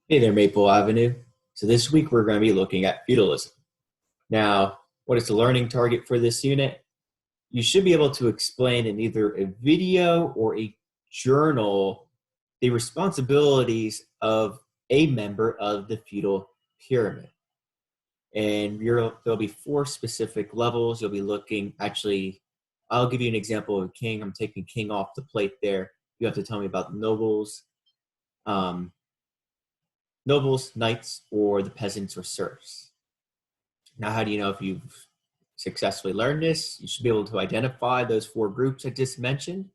Hey there, Maple Avenue. So this week we're going to be looking at feudalism. Now, what is the learning target for this unit? You should be able to explain in either a video or a journal the responsibilities of a member of the feudal pyramid. And there'll be four specific levels. You'll be looking, actually, I'll give you an example of a king. I'm taking king off the plate there. You have to tell me about nobles, um, knights, or the peasants or serfs. Now, how do you know if you've successfully learned this? You should be able to identify those four groups I just mentioned.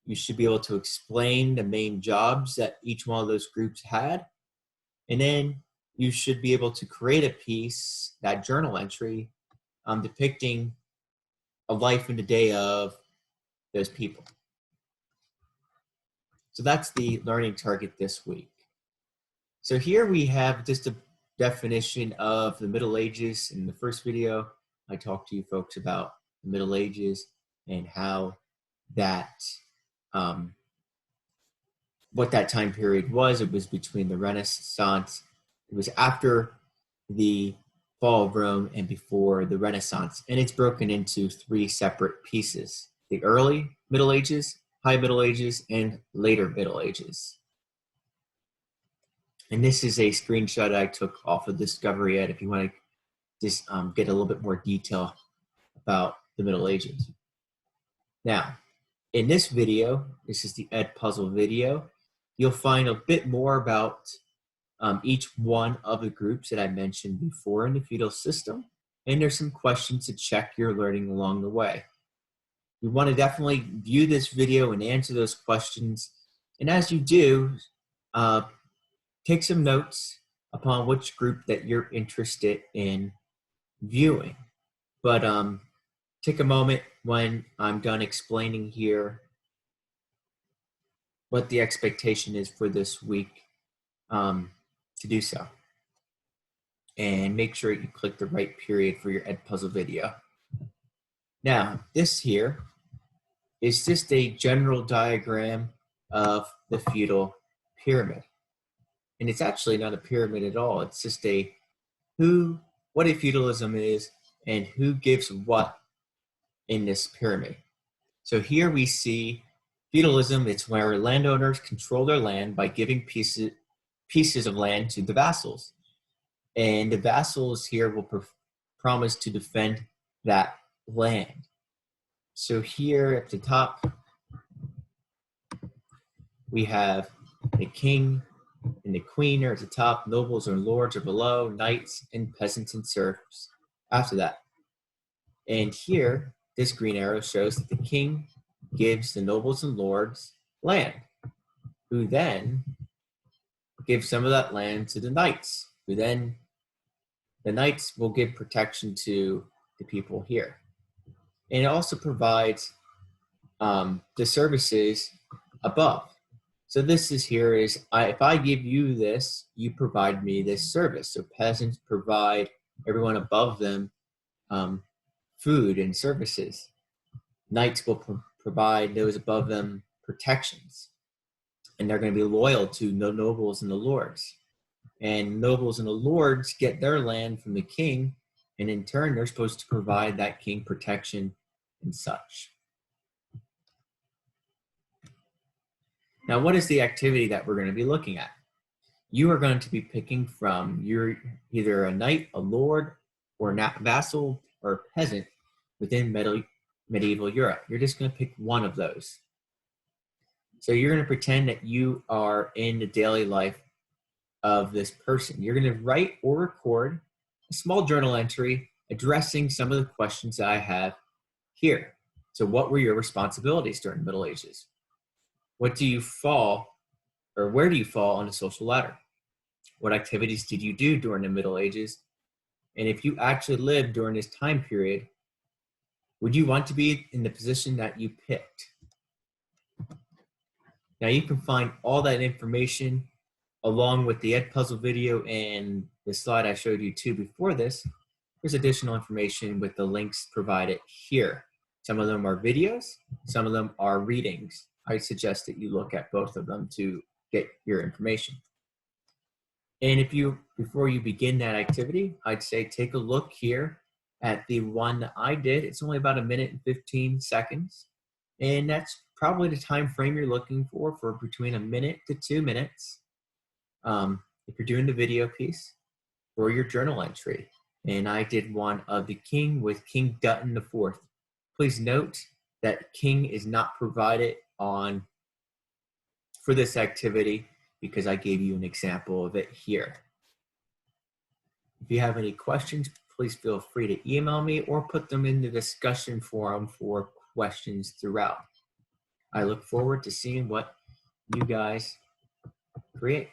You should be able to explain the main jobs that each one of those groups had. And then you should be able to create a piece, that journal entry, depicting a life in the day of those people. So that's the learning target this week. So here we have just a definition of the Middle Ages. In the first video, I talked to you folks about the Middle Ages and how that, what that time period was. It was between the Renaissance. It was after the fall of Rome and before the Renaissance. And it's broken into three separate pieces: the early Middle Ages, High Middle Ages, and later Middle Ages. And this is a screenshot I took off of Discovery Ed if you want to just get a little bit more detail about the Middle Ages. Now, in this video, this is the Ed Puzzle video, you'll find a bit more about each one of the groups that I mentioned before in the feudal system. And there's some questions to check your learning along the way. You want to definitely view this video and answer those questions. And as you do, take some notes upon which group that you're interested in viewing. But take a moment when I'm done explaining here what the expectation is for this week to do so. And make sure you click the right period for your Ed Puzzle video. Now, this here is just a general diagram of the feudal pyramid. And it's actually not a pyramid at all. It's just what a feudalism is and who gives what in this pyramid. So here we see feudalism. It's where landowners control their land by giving pieces of land to the vassals. And the vassals here will promise to defend that land. So here at the top, we have the king and the queen are at the top, nobles or lords are below, knights and peasants and serfs after that. And here, this green arrow shows that the king gives the nobles and lords land, who then give some of that land to the knights, who then, the knights will give protection to the people here. And it also provides the services above. So this is here is, if I give you this, you provide me this service. So peasants provide everyone above them food and services. Knights will provide those above them protections. And they're going to be loyal to the nobles and the lords. And nobles and the lords get their land from the king, and in turn, they're supposed to provide that king protection and such. Now, what is the activity that we're going to be looking at? You are going to be picking from either a knight, a lord, or a vassal or a peasant within medieval Europe. You're just going to pick one of those. So you're going to pretend that you are in the daily life of this person. You're going to write or record a small journal entry addressing some of the questions that I have here. So what were your responsibilities during the Middle Ages? What do you fall, or where do you fall on the social ladder? What activities did you do during the Middle Ages? And if you actually lived during this time period, would you want to be in the position that you picked? Now you can find all that information along with the Ed Puzzle video and the slide I showed you too before this. There's additional information with the links provided here. Some of them are videos, some of them are readings. I suggest that you look at both of them to get your information. And before you begin that activity, I'd say take a look here at the one I did. It's only about 1 minute and 15 seconds. And that's probably the time frame you're looking for between 1 minute to 2 minutes. If you're doing the video piece or your journal entry. And I did one of the king with King Dutton IV. Please note that king is not provided for this activity because I gave you an example of it here. If you have any questions, please feel free to email me or put them in the discussion forum for questions throughout. I look forward to seeing what you guys create.